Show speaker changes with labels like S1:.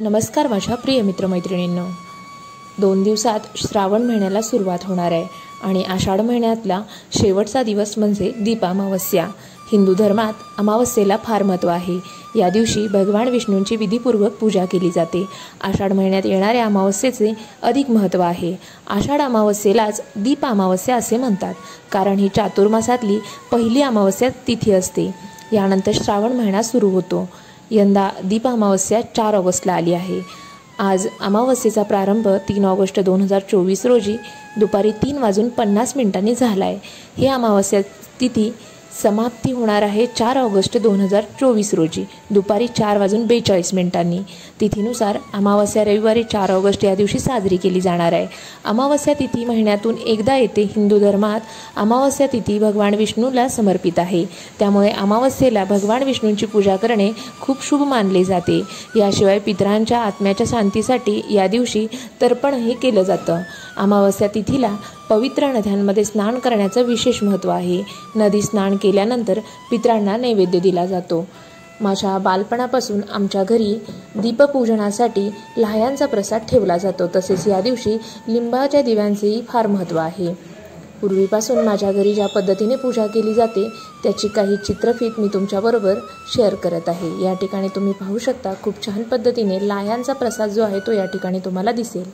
S1: नमस्कार माझ्या प्रिय मित्रमैत्रिणींनो, 2 दिवसात श्रावण महिन्याला सुरुवात होणार आहे आणि आषाढ महिन्यातला शेवटचा दिवस म्हणजे दीप अमावस्या। हिंदू धर्मात अमावस्येला फार महत्त्व आहे। या दिवशी भगवान विष्णूंची विधीपूर्वक पूजा केली जाते। आषाढ महिन्यात येणाऱ्या अमावस्येचे अधिक महत्त्व आहे। आषाढ अमावस्येलाच दीप अमावस्या असे म्हणतात, कारण ही चातुर्मासातली पहिली अमावस्या तिथी असते। यानंतर श्रावण महिना सुरू होतो। यंदा दीप अमावस्या 4 ऑगस्टला आली आहे। आज अमावस्येचा प्रारंभ 3 ऑगस्ट 2024 रोजी दुपारी 3:50 झाला आहे। ही अमावस्या तिथी समाप्ती होणार आहे 4 ऑगस्ट 2024 रोजी दुपारी 4:42 तिथीनुसार अमावस्या रविवारी 4 ऑगस्ट या दिवशी साजरी केली जाणार आहे। अमावस्या तिथी महिन्यातून एकदा येते। हिंदू धर्मात अमावस्या तिथी भगवान विष्णूला समर्पित आहे, त्यामुळे अमावस्येला भगवान विष्णूंची पूजा करणे खूप शुभ मानले जाते। याशिवाय पितरांच्या आत्म्याच्या शांतीसाठी या दिवशी तर्पणही केलं जातं। अमावस्या तिथीला पवित्र नद्यांमध्ये स्नान करण्याचं विशेष महत्त्व आहे। नदी स्नान केल्यानंतर पितरांना नैवेद्य दिला जातो। माझ्या बालपणापासून आमच्या घरी दीपपूजनासाठी लाह्यांचा प्रसाद ठेवला जातो। तसेच या दिवशी लिंबाच्या दिव्यांचेही फार महत्त्व आहे। पूर्वीपासून माझ्या घरी ज्या पद्धतीने पूजा केली जाते त्याची काही चित्रफित मी तुमच्याबरोबर शेअर करत आहे। या ठिकाणी तुम्ही पाहू शकता, खूप छान पद्धतीने लाह्यांचा प्रसाद जो आहे तो या ठिकाणी तुम्हाला दिसेल।